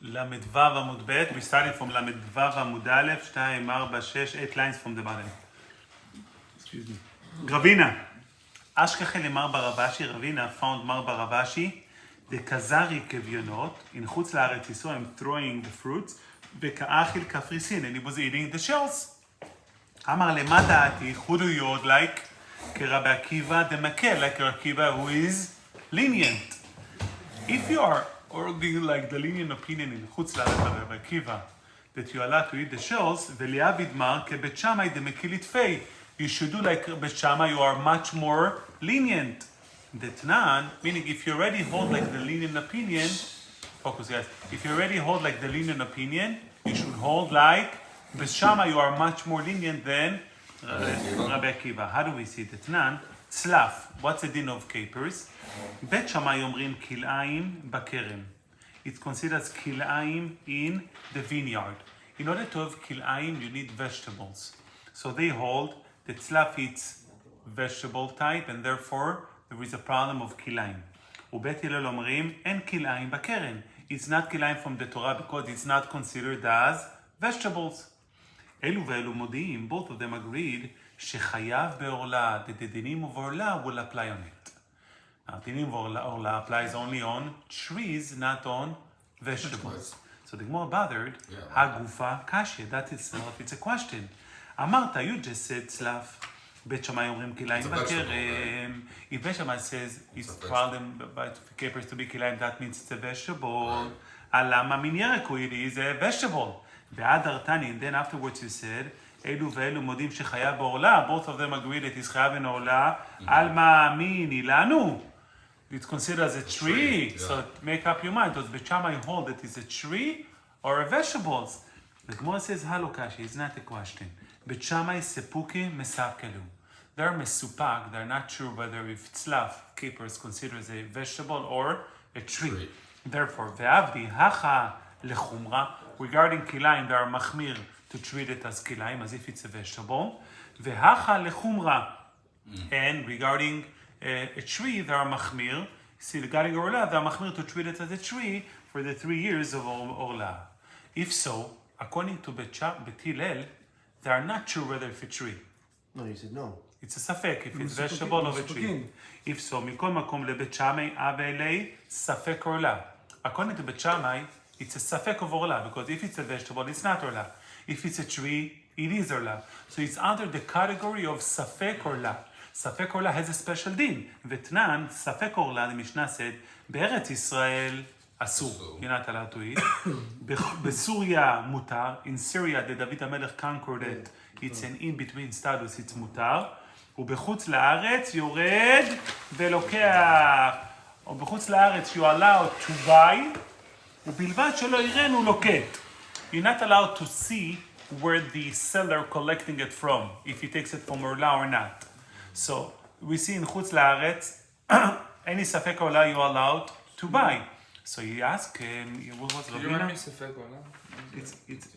למדו עמוד ב', we started from למדו עמוד א', 2, 4, 6, 8 lines from the bottom. Excuse me. רבינה. אשכחי למר ברבשי, רבינה found מר ברבשי, דקזרי כביונות, in חוץ לארץ יסו, I'm throwing the fruits, וכאכיל כפריסין, and he was eating the shells. אמר למה דעתי, who do you would like? כרבי עקיבא דמקל, like רבי עקיבא who is lenient. If you are holding like the lenient opinion in חוץ לארץ רבי עקיבא, that you are allowed to eat the shells, וליעביד מר כבית שמאי דמקיל יתפי. You should do like בית שמאי, you are much more lenient. Detnan, meaning if you already hold like the lenient opinion, focus guys, if you already hold like the lenient opinion, you should hold like בית שמאי, you are much more lenient than רבי עקיבא. How do we see Detnan? צלף, what's the din of capers? בית שמאי אומרים כלאיים בכרם. It's considered as כלאיים in the vineyard. In order to have כלאיים, you need vegetables. So they hold that צלף eats vegetable type, and therefore there is a problem of כלאיים. ובית הלל אומרים אין כלאיים בכרם. It's not כלאיים from the Torah because it's not considered as vegetables. אלו ואלו מודיעים, both of them agreed, שחייב בעורלה, that the dinim of עורלה will apply on it. Now, dinim of עורלה applies only on trees, not on vegetables. So the Gemara bothered, הגופה קשה, that itself, it's a question. אמרת, you just said צלף. בית שמאי אומרים כלאיים בכרם. If בית שמאי says, it's problem by capers to be כלאיים, that means it's a vegetable. למה מן ירק הוא is a vegetable. ועד הרתני, and then afterwards you said, אלו ואלו מודים שחייב בעורלה, both of them agree that he's חייב בעורלה, על מה מין אילנו? It's considered as a tree, so make up your mind. Does בית שמאי hold that it's a tree or a vegetables? The Gemara says, הלא קשי, it's not a question. בית שמאי ספוקי מספקלו. They're מסופק, they're not sure whether if צלף, caper is considered as a vegetable or a tree. Therefore, ועבדי, הכה לחומרה, regarding כלאיים, they are מחמיר to treat it as כלאיים, as if it's a vegetable. והכה לחומרה, and regarding a tree, they are מחמיר. See, regarding עורלה, they are מחמיר to treat it as a tree for the 3 years of עורלה. If so, according to בית הלל, they are not sure whether it's a tree. No, you said no. It's a ספק, if it's vegetable or a tree. If so, מכל מקום לבית שמאי אבי ספק עורלה. According to בית שמאי, it's a ספק of עורלה, because if it's a vegetable, it's not עורלה. If it's a tree, it is עורלה. So it's under the category of ספק עורלה. ספק עורלה has a special din. ותנן, ספק עורלה, the Mishnah said, בארץ ישראל אסור. You're not allowed to eat. בסוריה מותר. In Syria, the דוד המלך conquered it. It's an in-between status, it's מותר. ובחוץ לארץ יורד ולוקח. ובחוץ לארץ you are allowed to buy. ובלבד שלא יראנו לוקט. You're not allowed to see where the seller collecting it from, if he takes it from עורלה or not. So, we see in חוץ לארץ, any ספק עורלה you are allowed to buy. So you ask, what was Ravina?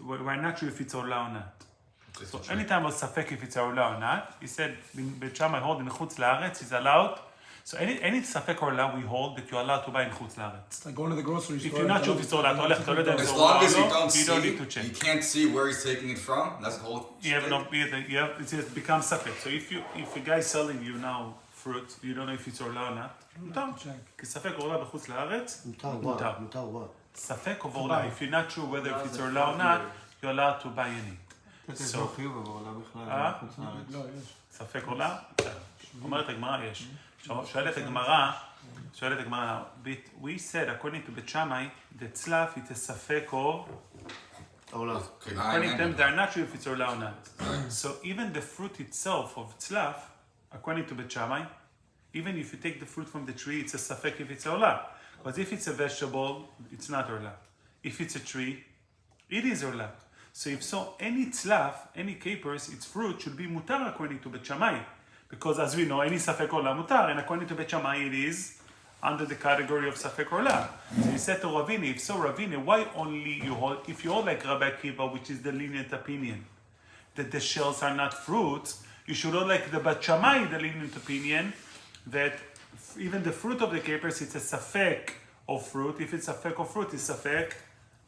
We're not sure if it's עורלה or not. So anytime was ספק if it's עורלה or not, he said, בית שמאי hold in חוץ לארץ, is allowed. So any ספק עורלה we hold that you're allowed to buy in חוץ לארץ. It's like going to the grocery store. If you're not sure if it's עורלה, אתה הולך, אתה לא יודע אם זה As עורלה long as או you לא, don't you don't need to see, check. you can't see where he's taking it from. That's the whole. It becomes ספק. So if a guy is selling you now fruit, you don't know if it's עורלה or not, מותר. כי ספק עורלה בחוץ לארץ, מותר. ספק of עורלה. If you're not sure whether if it's עורלה or not, you're allowed to buy any. יש לו חיוב עורלה בכלל, חוץ לארץ. לא, יש. ספק עורלה? אומרת הגמרא, יש. שואלת הגמרא, we said, according to בית שמאי, that צלף it's a ספק of עורלה. according to them, they're not sure if it's עורלה or not. So even the fruit itself of צלף, according to בית שמאי, even if you take the fruit from the tree, it's a ספק if it's עורלה. Because if it's a vegetable, it's not עורלה. If it's a tree, it is עורלה. So if so, any tzlaf, any capers, its fruit should be mutar according to Bet Shammai. Because as we know, any safek orla mutar, and according to Bet Shammai, it is under the category of safek orla. So he said to Ravini, if so, Ravini, why only you hold, if you hold like Rabbi Akiva, which is the lenient opinion, that the shells are not fruits, you should hold like the Bet Shammai, the lenient opinion, that even the fruit of the capers, it's a safek of fruit. If it's safek of fruit, it's safek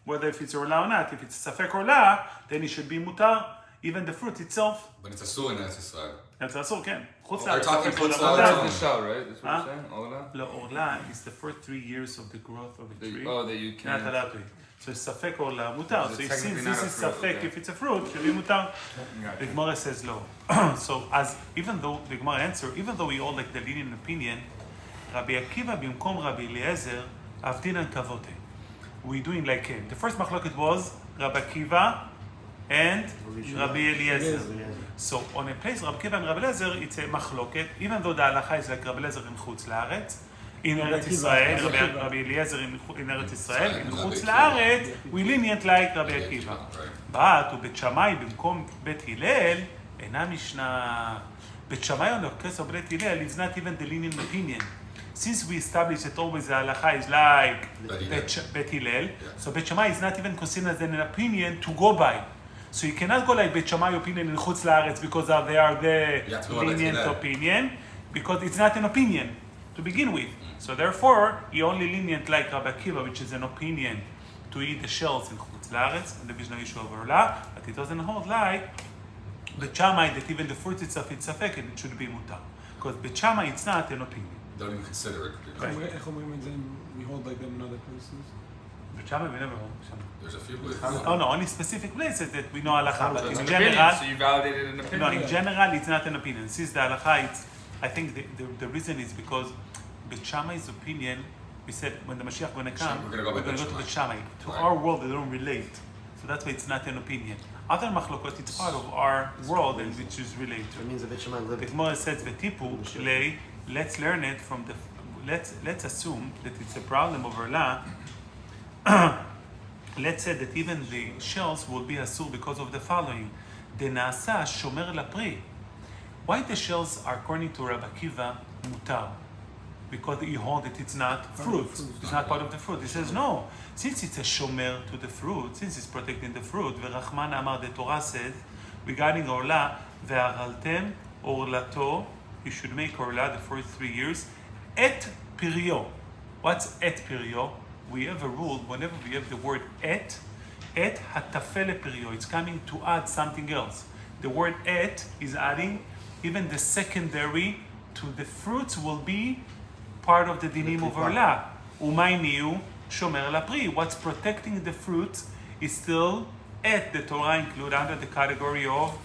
whether if it's orla or not. If it's safek orla, then it should be mutar, even the fruit itself. But it's a sur in Eretz Yisrael. That's also כן. חוץ We're לארץ, talking ספק חוץ orla לארץ. mutar. That's the shell, right? That's what Huh? you're saying? Ola? לא, orla is the first 3 years of the growth of the tree. Oh, that you Not can't. allowed to eat. So it's safek orla mutar. It's So if technically since not this a is fruit, safek, okay. if it's a fruit, it should be mutar. Gotcha. The Gemara says no. So as even though the Gemara answer, even though we all like the lenient opinion, Rabbi Akiva במקום Rabbi Eliezer, avdinan kavote. We're doing like him. The first machloket was Rabbi Akiva and Rabbi Eliezer. So on a place Rabbi Akiva and Rabbi Eliezer, it's a machloket. Even though the halacha is like Rabbi Eliezer in chutz laaretz, in Eretz Israel, Rabbi Eliezer in Eretz Israel, in chutz laaretz, we lenient like Rabbi Akiva. But ובית שמאי במקום בית הלל, אינה משנה. בית שמאי on the case of בית הלל is not even the lenient opinion. Since we established that always the halacha is like Bet Hillel, so Bet Shammai is not even considered as an opinion to go by. So you cannot go like Bet Shammai opinion in Chutz Laaretz because they are the You have to go like lenient Hillel. opinion, because it's not an opinion to begin with. So therefore, he only lenient like Rabbi Akiva, which is an opinion to eat the shells in Chutz Laaretz, and the Mishnah issue of Orla, but it doesn't hold like Bet Shammai that even the fruit itself is safek and it should be mutar. Because Bet Shammai it's not an opinion. Don't even consider it. איך אומרים את זה אם we hold like them in other places? Bet Shammai we never hold Bet Shammai. There's a few places. Oh no, only specific places that we know halacha, but So it's in an opinion, general, so you validated an no, opinion. in general it's not an opinion. Since the halacha, it's, I think the reason is because Bet Shammai's opinion, we said when the Mashiach going to come, We're gonna go by we're going to Bet go to Bet Shammai. Shammai. To Right. our world, they don't relate. So that's why it's not an opinion. Other machlokot, it's part of our world and which is related. It means a bit Shema The living. Gemara says v'tipu lei. Let's learn it from the. Let's assume that it's a problem of Orla. Let's say that even the shells will be asur because of the following. Denasa shomer lapri. Why the shells are according to Rabbi Akiva mutar? Because he holds that it's not fruit. It's not part of the fruit. He says no. Since it's a shomer to the fruit, since it's protecting the fruit, ורחמן אמר, the Torah says regarding Orla, והרלתם orlato. You should make Orla the first 3 years. Et pirio. What's et pirio? We have a rule whenever we have the word et hatafele pirio. It's coming to add something else. The word et is adding even the secondary to the fruits will be part of the dinim of Orla. Umay niu shomer lapri. What's protecting the fruit is still et. The Torah include under the category of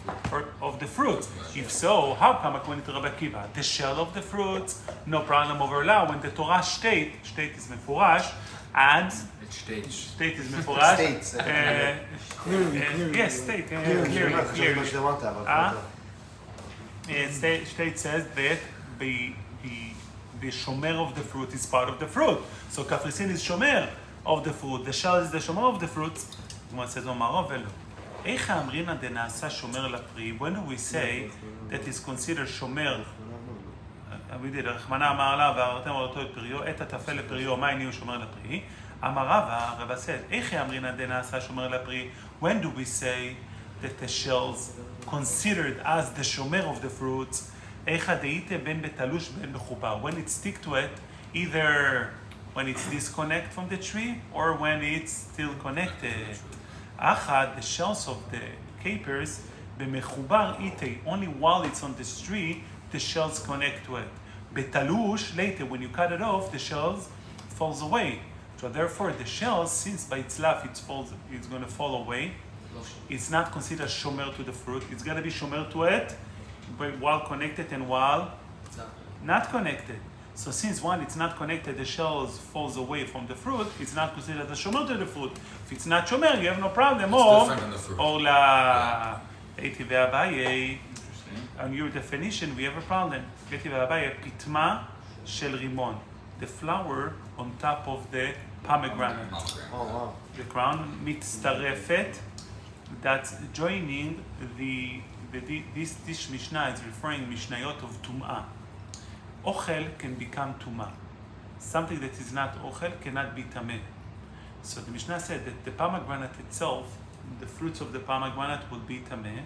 the fruit. If so, how come according to Rabbi Akiva? The shell of the fruit, no problem over Orla. When the Torah state is mefurash, and It's stage. state is mefurash. States. Clearly. Yes, state. Clearly. Clearly. They want that, Ah. but State says that the shomer of the fruit is part of the fruit. So Kafrisin is shomer of the fruit. The shell is the shomer of the fruit. When do we say that is considered shomer? We did. רחמנא אמר לה, והערתם עורתו את פריו, את הטפל לפריו, מה הניעו שומר לפרי? אמר רבא, רבא said, איך אמרינא דנעשה שומר לפרי? When do we say that the shells considered as the shomer of the fruits? איך דאיתא בין בתלוש בין מחובר? When it stick to it, either when it's disconnect from the tree or when it's still connected. Achad, the shells of the capers, במחובר איתי, only while it's on this tree, the shells connect to it. Betalush, later, when you cut it off, the shells falls away. So therefore, the shells, since by its life it's going to fall away, it's not considered shomer to the fruit. It's going to be shomer to it, but while connected and while not connected. So since one, it's not connected, the shells falls away from the fruit, it's not considered a shomer to the fruit. If it's not shomer, you have no problem. It's different than the fruit. Or la Eiti ve'abaye. On your definition, we have a problem. Eiti ve'abaye, pitma shel rimon. The flower on top of the pomegranate. oh wow. The crown mitztarefet. That's joining this Mishnah is referring Mishnayot of Tum'ah. Ochel can become Tum'ah. Something that is not Ochel cannot be Tameh. So the Mishnah said that the pomegranate itself, the fruits of the pomegranate will be Tameh.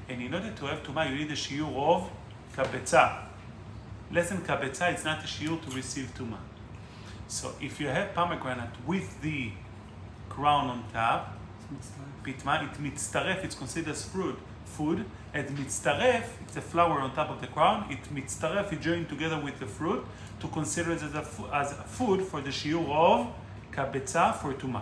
And in order to have Tum'ah, you need a shiur of kabetza. Less than kabetza, it's not a shiur to receive Tum'ah. So if you have pomegranate with the crown on top. Pitma, it mitztaref, it's considered as food. And mitztaref, it's a flower on top of the crown. It mitztaref, it joined together with the fruit to consider it as a food for the shiur of kabetza for tuma.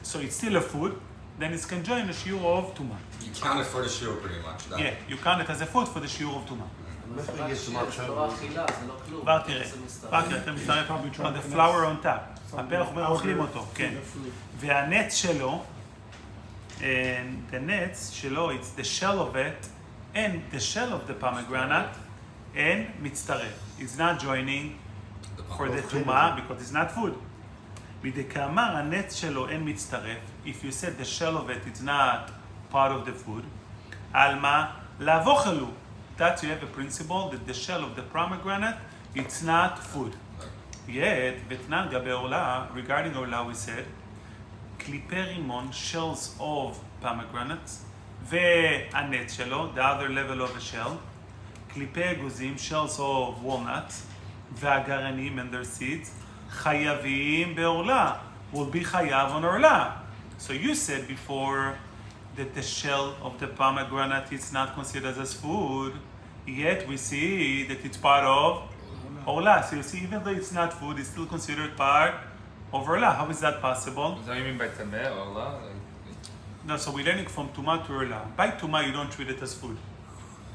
So it's still a food, then it can join the shiur of tuma. You count it for the shiur pretty much. Yeah, you count it as a food for the שיעור of תומה. כבר תראה, אתה מצטרף on the flower on top. הפרח אומר, אוכלים אותו, כן. והנץ שלו, the nets שלו, it's the shell of it, and the shell of the pomegranate, and מצטרף. It's not joining for the תומה, because it's not food. מדכאמר, הנץ שלו אין מצטרף, if you said the shell of it, it's not part of the food, alma lavochalu. That you have a principle that the shell of the pomegranate, it's not food. Yet, vetnan gabe orla, regarding orla, we said, klipe rimon, shells of pomegranates, ve'anet shelo, the other level of a shell, klipe eguzim, shells of walnuts, ve'agaranim and their seeds, chayavim beorla, will be chayav on orla. So you said before that the shell of the pomegranate is not considered as food, yet we see that it's part of orla. So you see, even though it's not food, it's still considered part of orla. How is that possible? Is that what you mean by tameh, orla? No, so we're learning from tuma to orla. By tuma, you don't treat it as food.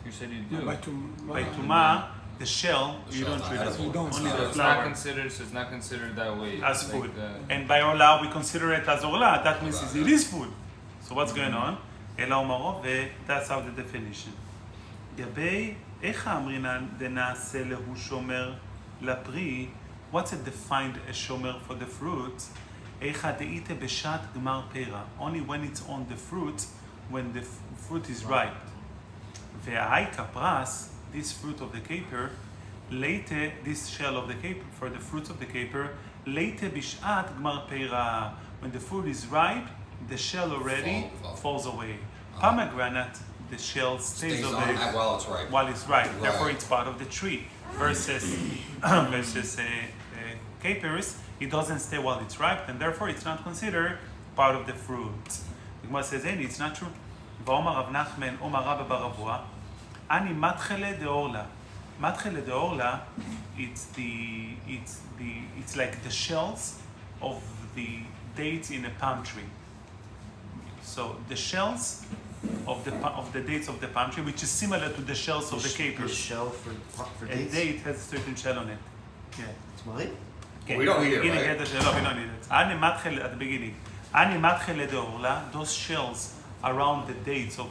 You said you do. By By tuma, the shell, you don't treat it as food. Only So the it's not flower considered. So it's not considered that way. as like food. the- And by orla, we consider it as orla. That means it is food. So what's going on? אלא אומרו, that's how the definition. גבי, איך האמרינן דנעשה להו שומר לפרי, what's it defined as שומר for the fruit? איך דאיתה בשעת גמר פירה, only when it's on the fruit, when the fruit is ripe. והאי כפרס, this fruit of the caper, later, this shell of the caper, for the fruits of the caper, later בשעת גמר פירה, when the fruit is ripe, the shell already falls away. Pomegranate, the shell stays on away that while it's ripe. while it's ripe. Right. Therefore, it's part of the tree. Versus capers, it doesn't stay while it's ripe, and therefore it's not considered part of the fruit. The Gemara says, "Hey, it's not true." V'omar Rav Nachman, Omar Rabba bar Avua, ani matchele de orla. Matchele de orla, it's like the shells of the dates in a palm tree. So the shells of the dates of the palm tree, which is similar to the shells of the The capers. shell for A dates? date has a certain shell on it. Yeah. It's mine? Okay. We don't need it, Beginning, right? get the shell. We don't need it. Ani matchel at the beginning. Ani matchel de orla, those shells around the dates of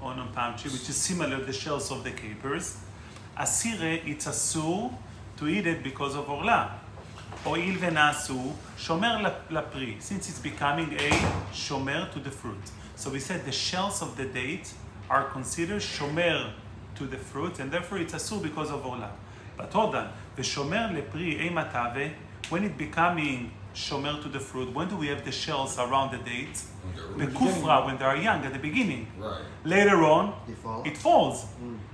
on a palm tree, which is similar to the shells of the capers. Asire, it's asur to eat it because of orla. Oil venasu, shomer lapri, since it's becoming a shomer to the fruit. So we said the shells of the date are considered shomer to the fruit, and therefore it's asur because of orla. But hold on, the shomer lepri eimatave, when it becoming shomer to the fruit, when do we have the shells around the dates? The kufra, when they are young, at the beginning. Right. Later on, They fall? it falls.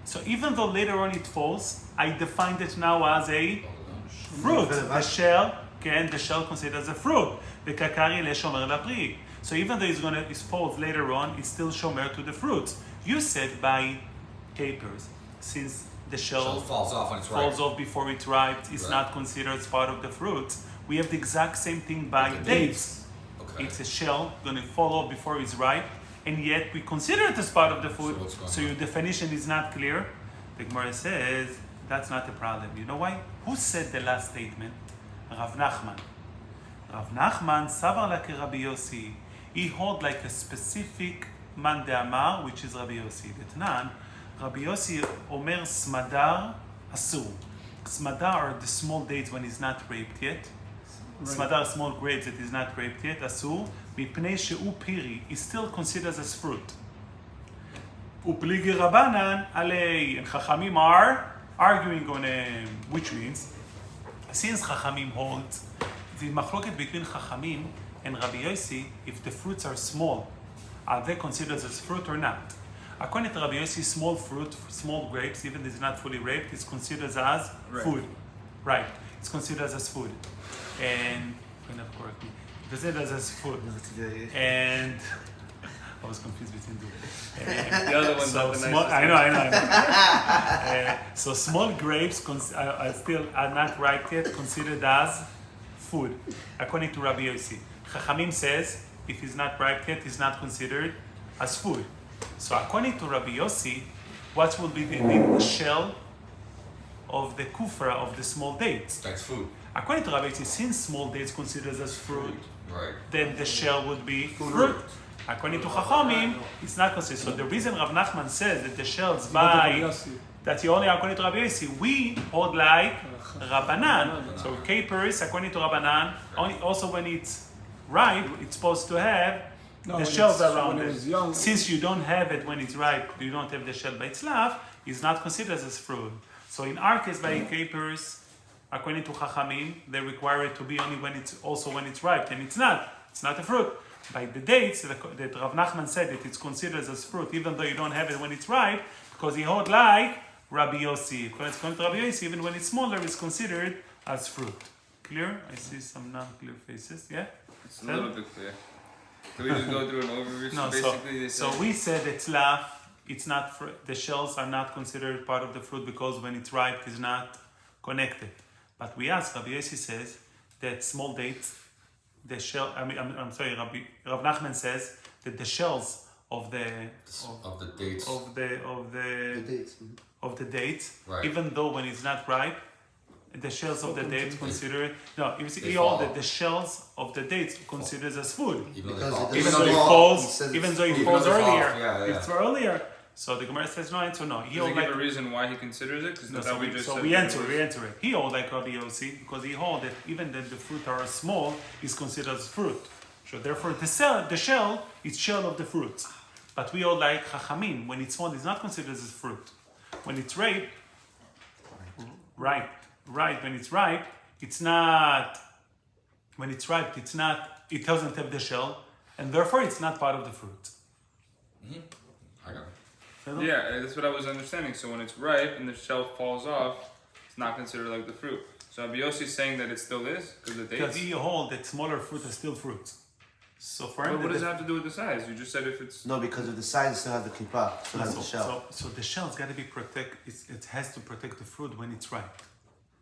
So even though later on it falls, I defined it now as a fruit. The shell, the shell considered as a fruit. The kakari le shomer lapri. So even though it falls later on, it's still shomer to the fruits. You said by capers, since the Shell shell falls off when it's ripe. falls off before it's ripe, it's Right. not considered as part of the fruit. We have the exact same thing by With the dates. Okay. It's a shell going to fall off before it's ripe, and yet we consider it as part of the food. what's going So on? your definition is not clear. The Gemara says that's not a problem. You know why? Who said the last statement? Rav Nachman. Rav Nachman savar like Rabbi Yossi. He hold like a specific man de Amar, which is Rabbi Yossi. Detnan, Rabbi Yossi omer smadar asur. Smadar are the small dates when it's not raped yet. Smadar, small grapes that is not raped yet, asur, mipnei she'u piri, is still considered as fruit. Upligi Rabbanan, alei, and Chachamim are arguing on which means, since Chachamim holds, the machloket between Chachamim and Rabbi Yossi, if the fruits are small, are they considered as fruit or not? According to Rabbi Yossi, small fruit, small grapes, even if it's not fully raped, is considered as food. Right, it's considered as food. And, correct me. considered as food. And I was confused between the The other one's not the small, nicest. I know. So small grapes are still are not ripe yet, considered as food, according to Rabbi Yossi. Chachamim says if it's not ripe yet, it's not considered as food. So according to Rabbi Yossi, what will be the shell of the kufra of the small dates? That's food. According to Rabbi Yossi, since small dates considered as fruit, Right. then the shell would be fruit. According to Chachamim, it's not considered. So the reason Rav Nachman says that the shells by that he only according to Rabbi Yossi, we hold like Rabbanan. So capers, according to Rabbanan, only also when it's ripe, it's supposed to have the shells around it. Since you don't have it when it's ripe, you don't have the shell by itself, it's not considered as fruit. So in our case, by capers, according to Chachamim, they require it to be only when it's ripe, and it's not. It's not a fruit. By the dates that Rav Nachman said that it's considered as fruit, even though you don't have it when it's ripe, because he hold like Rabbi Yossi. According to Rabbi Yossi, even when it's smaller, it's considered as fruit. Clear? I see some non-clear faces. Yeah. It's a little bit clear. Can we just go through an overview? No. Basically, So we said that tzlaf, it's not the shells are not considered part of the fruit because when it's ripe, it's not connected. But we asked, Rabbi Yossi says that small dates, the shell. I'm sorry, Rav Nachman says that the shells of the dates. of the dates, Right. even though when it's not ripe, the shells of the dates considered no. You see, They he all fall. that the shells of the dates considered as food. Even Because though Even So though they it fall, falls, he says even it's though it food. falls Even though it earlier, falls, yeah. it's earlier. So the Gemara says no answer, no. He does he hold give like a reason why he considers it? Because no, that's so how we just so said we that answer it was- it. He hold like Rabbi Yossi because he hold that even that the fruit are small is considered as fruit. So therefore the shell is shell of the fruit. But we hold like Chachamim when it's small it's not considered as fruit. When it's ripe, when it's ripe, it's not. When it's ripe, it's not. It doesn't have the shell, and therefore it's not part of the fruit. I got it. Yeah, that's what I was understanding. So when it's ripe and the shell falls off, it's not considered like the fruit. So Rabbi Yossi is saying that it still is because the Because dates. he hold that smaller fruit are still fruits. So for him, But what the- does it have to do with the size? You just said if it's. No, because of the size, it still has the klipa, still has the shell. So the shell's got to be protect. It has to protect the fruit when it's ripe,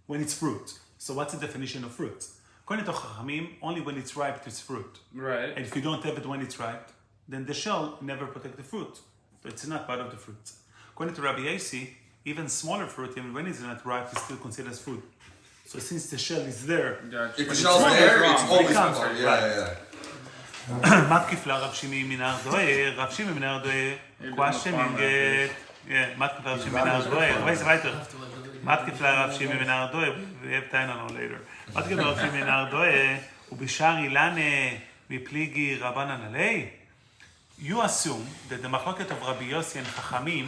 when it's fruit. So what's the definition of fruit? According to Chachamim, only when it's ripe it's fruit. Right. And if you don't have it when it's ripe, then the shell never protect the fruit. So it's not part of the fruit. According to Rabbi Yossi, even smaller fruit, even when it's not ripe, is still considered as food. So since the shell is there, Gotcha. If the But shell's it's there, wrong. it's always becomes part. right. Yeah. מתקיף לה רב שמעי מנהר דוהר, רב שמעי מנהר דוהר, questioning it, yeah, מתקיף לה רב שמעי מנהר דוהר, wait, weiter, מתקיף לה רב שמעי מנהר דוהר, we have time on later, מתקיף לה רב שמעי מנהר דוהר, ובשאר אילנה מפליגי רבנן עלי, you assume that the machloket of Rabbi Yossi and Chachamim,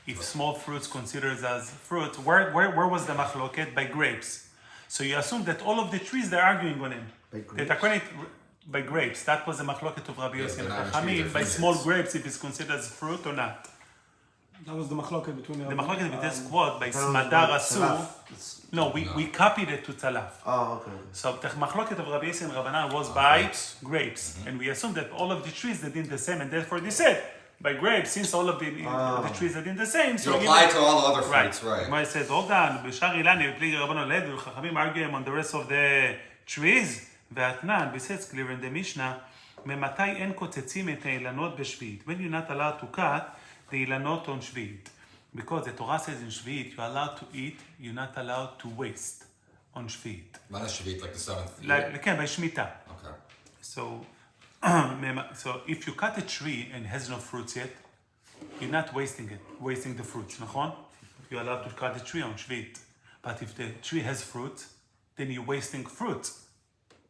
if small fruits considered as fruit, where was the machloket? By grapes. So you assume that all of the trees they're arguing on him. That according by grapes, that was the machloket of Rabbi Yossi and banana trees Chachamim. are By fruits. small grapes, if it's considered as fruit or not. That was the machloket between The machloket with this quote by That was Smadar like Asu. salaf. It's- No, we copied it to Talaf. Oh, okay. So the machloket of Rabbi Yossi and Rabbanan was by grapes. And we assumed that all of the trees they did the same, and therefore they said by grapes, since all of the trees are did the same. You apply it to all the other Right. fruits, right? Gemara says, hold on, בשאר אילן, בפליגי רבנו לד, וחכמים arguing on the rest of the trees, והתנן, בסץ clear in the Mishnah, ממתי אין קוצצים את האילנות בשביעית? When you're not allowed to cut the אילנות on שביעית. Because the Torah says in שביעית, you're allowed to eat, you're not allowed to waste on שביעית. Not a shavit, like the seventh. כן, בשמיטה. Okay. So, so if you cut a tree and has no fruits yet, you're not wasting the fruits, נכון? You're allowed to cut the tree on שביעית. But if the tree has fruit, then you're wasting fruit.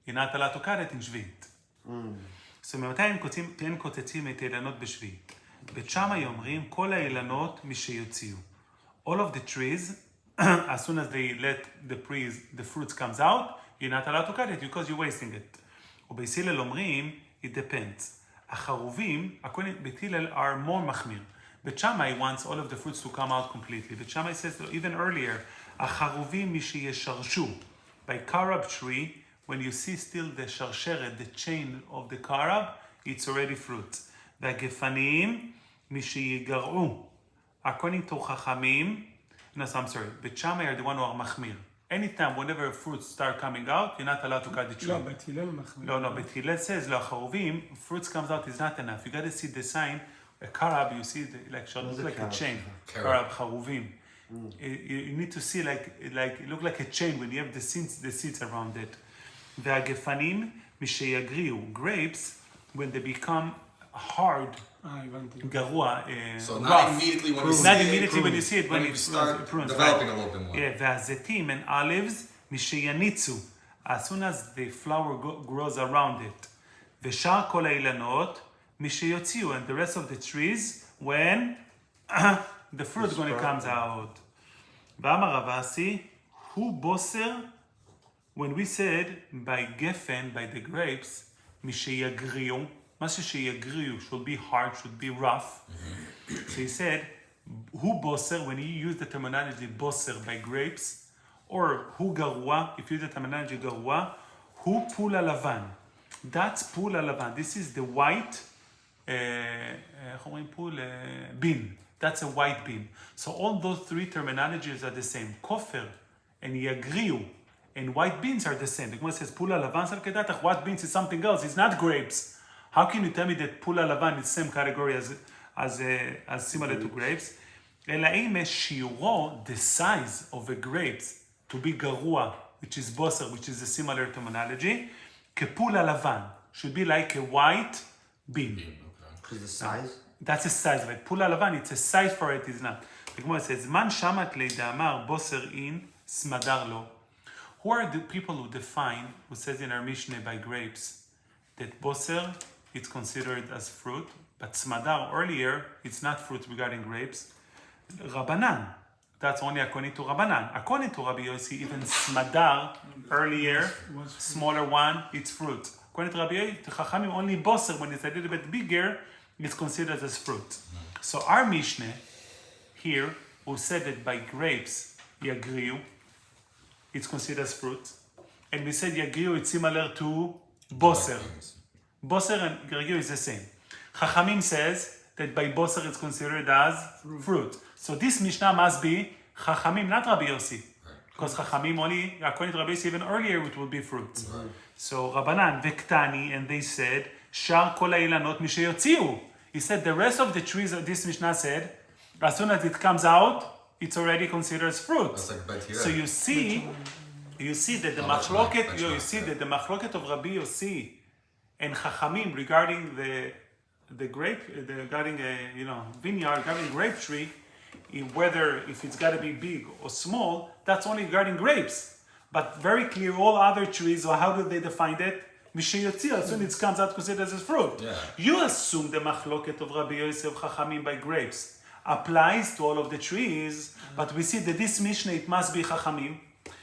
You're not allowed to cut it in שביעית. So ממתי אין קוצצים את האילנות בשביעית? בית שמאי אומרים, כל האילנות משיוציאו. All of the trees, as soon as they let the fruits comes out, you're not allowed to cut it because you're wasting it. ובית הלל אומרים, it depends. החרובים, בית הלל are more מחמיר. בית שמאי wants all of the fruits to come out completely. בית שמאי says even earlier, החרובים משישרשו. By carob tree, when you see still the sharsheret, the chain of the carob, it's already fruit. והגפנים, משיגרעו. According to Chachamim, no, I'm sorry, Bet Shammai are the one who are machmir. Anytime, whenever fruits start coming out, you're not allowed to cut the tree. לא, בית הלל מחמיר. No, but Hillel says, לא, החרובים, fruits comes out is not enough. You got to see the sign. A carob, you see, looks like a chain. Carob, charuvim. You need to see it look like a chain when you have the seeds around it. והגפנים, משייגריעו. Grapes, when they become hard, הבנתי. גרוע, So rough. not immediately when you see Not it. immediately when you see it, when you it start prunes, developing right? a little bit more. Yeah, והזיתים and olives, משייניצו. As soon as the flower grows around it. ושאר כל האילנות, משיוציאו. And the rest of the trees, when the fruit is going to come out. ואמר רב אסי, הוא בוסר, when we said by geffen, by the grapes, משיגריעו, משהו שיגריעו, should be hard, should be rough. So he said, הוא בוסר, when he used the terminology בוסר by grapes, or הוא גרוע, if you use the terminology גרוע, הוא פול הלבן. That's פול הלבן. This is the white, איך אומרים פול? bean. That's a white bean. So all those three terminologies are the same. כופר and יגריעו and white beans are the same. The Gemara says פול הלבן, סל כדתך, white beans is something else, it's not grapes. How can you tell me that פול הלבן is the same category as similar to grapes? אלא אם שיעורו, the size of a grapes, to be גרוע, which is בוסר, which is a similar terminology, כפול הלבן, should be like a white bean. Because the size? That's a size of it. פול הלבן, it's a size for it, is not. The Gemara says, זמן שמת לי דאמר בוסר אין, סמדר לו. Who are the people who define, who says in our Mishnah by grapes, that boser, it's considered as fruit, but smadar earlier, it's not fruit regarding grapes. Rabbanan, that's only according to Rabbanan. According to Rabbi Yossi, even smadar earlier, smaller one, it's fruit. According to Rabbi Yossi, Chachamim only boser, when it's a little bit bigger, it's considered as fruit. So our Mishnah here, who said that by grapes, yagriu, it's considered as fruit. And we said yagriu, it's similar to boser. Boser and yagriu is the same. Chachamim says that by boser it's considered as fruit. So this Mishnah must be Chachamim, not Rabbi Yossi. Because Chachamim only, according to Rabbi Yossi, even earlier it will be fruit. So Rabbanan, Vektani, and they said, Shar kol ha'ilanot misheyotziu. He said the rest of the trees of this Mishnah said, as soon as it comes out, it's already considered as fruit. That's like bet here. So you see that the machloket, you see that the machloket of Rabbi Yossi and Chachamim regarding the grape, regarding vineyard, regarding grape tree, whether if it's got to be big or small, that's only regarding grapes. But very clear, all other trees, or how do they define it? Mishayotzi, as soon as it comes out, considered as fruit. Yeah. You assume the machloket of Rabbi Yossi of Chachamim by grapes applies to all of the trees, but we see that this Mishnah, it must be Chachamim,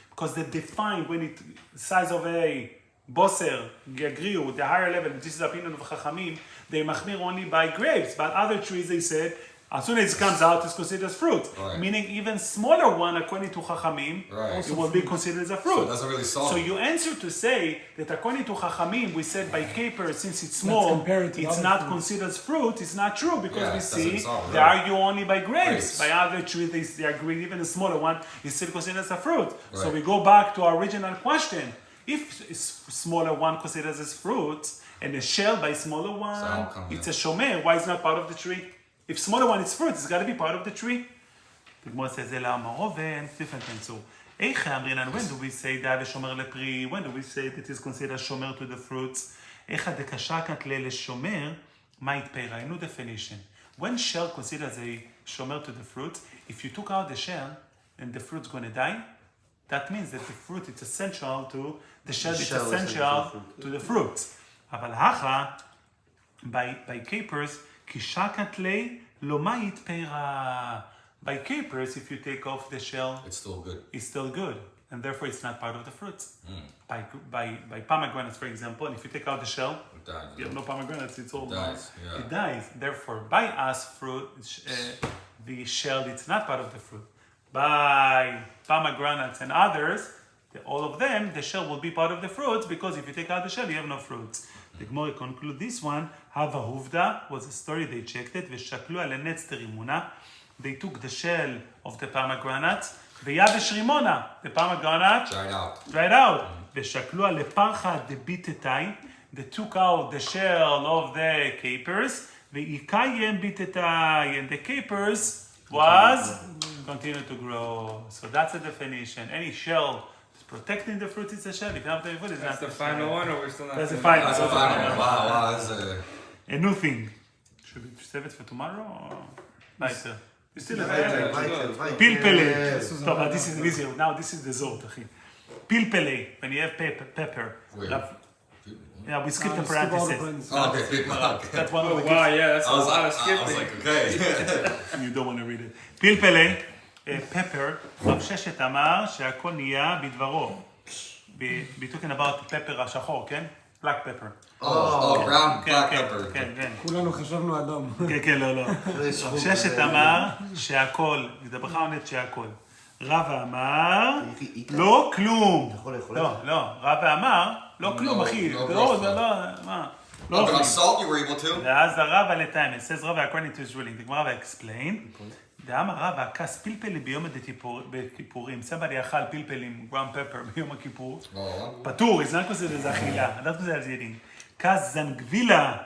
because they define when it size of a boser, yagriu, the higher level, this is the opinion of Chachamim, they machmir only by grapes, but other trees, they said, as soon as it comes out, it's considered as fruit. Right. Meaning even smaller one, according to Chachamim, Right. it will be considered as a fruit. So it doesn't really solve So it. you answer to say that according to Chachamim, we said by caper, since it's small, compare it to it's other not fruits. considered as fruit. It's not true because Yeah, we it doesn't see solve it, they right. argue only by grapes. Grapes. By other trees, they agree even a smaller one is still considered as a fruit. So Right. we go back to our original question. If smaller one considered as fruit, and a shell by smaller one, how come it's that? a shomer, why is not part of the tree? If smaller one is fruit, it's got to be part of the tree. The Gemara says, "Ela amaroven." Different answer. When do we say that shomer lepri? When do we say that is considered shomer to the fruits? Echa dekashakat le shomer ma'it peira. New definition. When shell considered as a shomer to the fruit, if you took out the shell and the fruit's going to die, that means that the fruit is essential to the shell. It's shell is essential to the fruit. אבל הכה, by capers, kishakat le lo ma'it peira. By capers, if you take off the shell, It's still good. it's still good, and therefore it's not part of the fruits. By pomegranates, for example, if you take out the shell, It dies. you have no pomegranates, it's all Dies, yeah. It dies. Therefore, by us fruit, the shell, it's not part of the fruit. By pomegranates and others, all of them, the shell will be part of the fruits, because if you take out the shell, you have no fruits. The Gemara conclude this one, Hava Huvda was a story, they checked it, Veshaklu ale netz terimuna. They took the shell of the pomegranate, Veyavesh rimona, the pomegranate, dried out. Veshaklu ale parcha debitetai, they took out the shell of the capers, Veikayem bitetai, and the capers was continue to grow. So that's a definition. Any shell is protecting the fruit, it's a shell. If you have the fruit, it's That's not the final one, or we're still not? That's the finished? final. That's a final one. Wow, that's a... A new thing. Should we save it for tomorrow or later? You still have Weiter. Pilpele. טוב, but this is easier. Now this is the zot, אחי. Pilpele, when you have pepper. Where? Yeah, we skip the Skip all the parentheses. parentheses. Oh, okay, big one. That's one of the Wow, yeah, that's a I was lot of like, skipping. okay. You don't want to read it. פלפלה, pepper, רב ששת אמר שהכל נהיה בדברו. We're talking about pepper השחור, כן? black pepper. Oh, brown, כן, black כן, pepper. כן, כן. כולנו חשבנו אדום. כן, כן, לא, לא. רב ששת אמר שהכל, מדברך עונת שהכל. רבא אמר, לא כלום. לא, לא, רבא אמר, לא כלום, אחי. no לא, bracha. זה לא, מה? לא Oh, but אוכלים. on salt you were able to? ואז הרב על הטיים, it says רבא according to his ruling, the Gemara explain, דאמר רבא, כס פלפלי ביום הכיפורים, סבא אכל פלפלים, ground pepper ביום הכיפור, Oh, פטור, it's not considered as אכילה, not considered as eating. כס זנגבילה,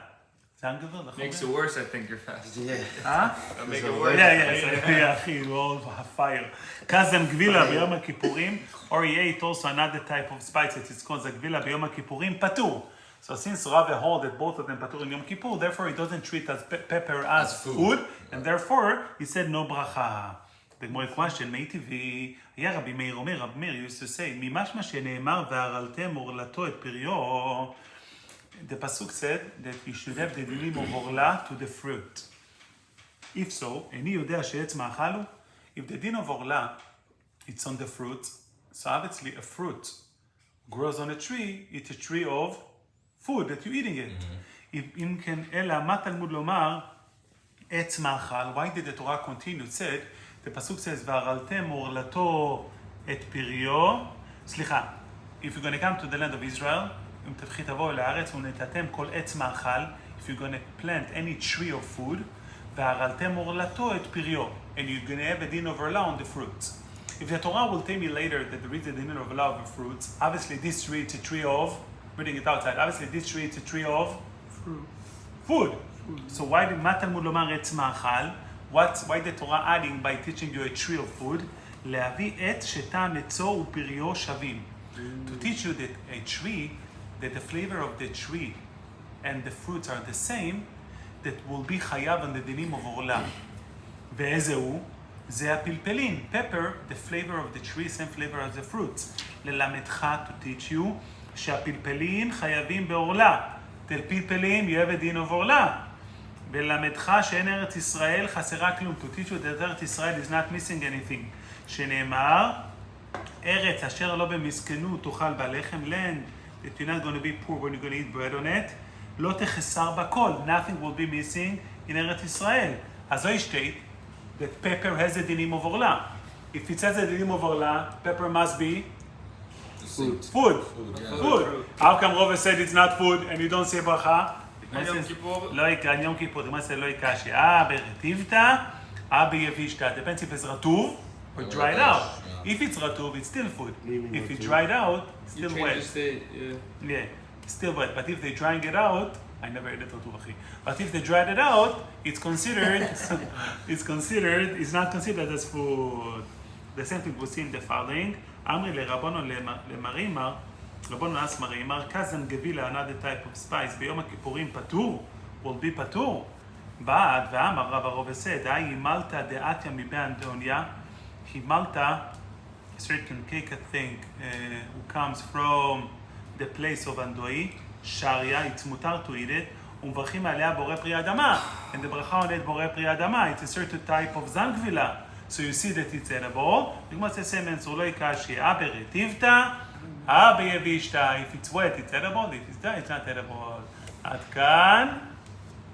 זנגבילה, נכון? Makes it worse, I think, you're fast. אה? That'll make it worse. Yeah, אחי, all fire. כס זנגבילה ביום הכיפורים, or he ate also another type of spices, it's called זנגבילה ביום הכיפורים, פטור. So since Rava hold that both of them patur in Yom Kippur, therefore he doesn't treat as pepper as food, and therefore he said no bracha. The Gemara question, Meitivi, היה רבי מאיר אומר, רבי מאיר used to say, ממשמע שנאמר והרלתם אורלתו את פריו, the pasuk said that you should have the dinim of orla to the fruit. If so, איני יודע שעץ מאכל הוא, if the din of orla, it's on the fruit, so obviously a fruit grows on a tree, it's a tree of food that you're eating it. If אם כן, אלא מה תלמוד לומר, עץ מאכל, why did the Torah continue? It said, the pasuk says, והרלתם אורלתו את פריו, סליחה, if you're going to come to the land of Israel, אם תבואו אל הארץ ונטעתם כל עץ מאכל, if you're going to plant any tree of food, והרלתם אורלתו את פריו, and you're going to have a din of orla on the fruits. If the Torah will tell me later that there is a din of orla of the fruits, obviously this tree is a tree of reading it outside. Obviously, this tree is a tree of food. So why did Matalmud lomar etz ma'achal? Why the Torah adding by teaching you a tree of food? להביא עץ שטעם עצו ופריו שווים. To teach you that a tree, that the flavor of the tree and the fruits are the same, that will be חייב on the dinim of orla. ואיזה הוא? זה הפלפלין. Pepper, the flavor of the tree, same flavor as the fruits. ללמדך, to teach you, שהפלפלים חייבים בעורלה. תל פלפלים, you have a din of עורלה. ולמדך שאין ארץ ישראל חסרה כלום. To teach you that ארץ ישראל is not missing anything. שנאמר, ארץ אשר לא במסכנות תאכל בה לחם, land, that you're not going to be poor when you're going to eat bread on it, לא תחסר בכל. Nothing will be missing in ארץ ישראל. אז זו state that pepper has a dinim of עורלה. If it says a dinim of עורלה, pepper must be food. Food. How come Rova said it's not food and you don't say bracha? Yom Kippur. לא יקרה, יום כיפור, מה זה לא יקשי? ברטיבתא, ביבישתא. Depends if it's רטוב or dried out. If it's רטוב, it's still food. If it's dried out, it's You still change the wet. state, yeah. Yeah, still wet. But if they're drying it out, I never ate it רטוב, אחי. But if they dried it out, it's considered, it's not considered as food. The same thing we see in the following. אמרי לרבונו למרימר, רבונו אס מרימר, כזן גבילה, another type of spice, ביום הכיפורים פטור, will be פטור. בעד, ואמר רב הרוב said, הימלתא דעתיה מבאנדוניה, הימלתא, a certain cake, I think, who comes from the place of Andoi, שריה, it's מותר to eat it, ומברכים עליה בורא פרי אדמה, and the ברכה עונית בורא פרי אדמה, it's a certain type of זן גבילה. So you see that it's edible. The Gemara says same answer. Lo ikashi berachot, biyavishtah. If it's wet, it's edible. If it's dry, it's not edible. Ad kan.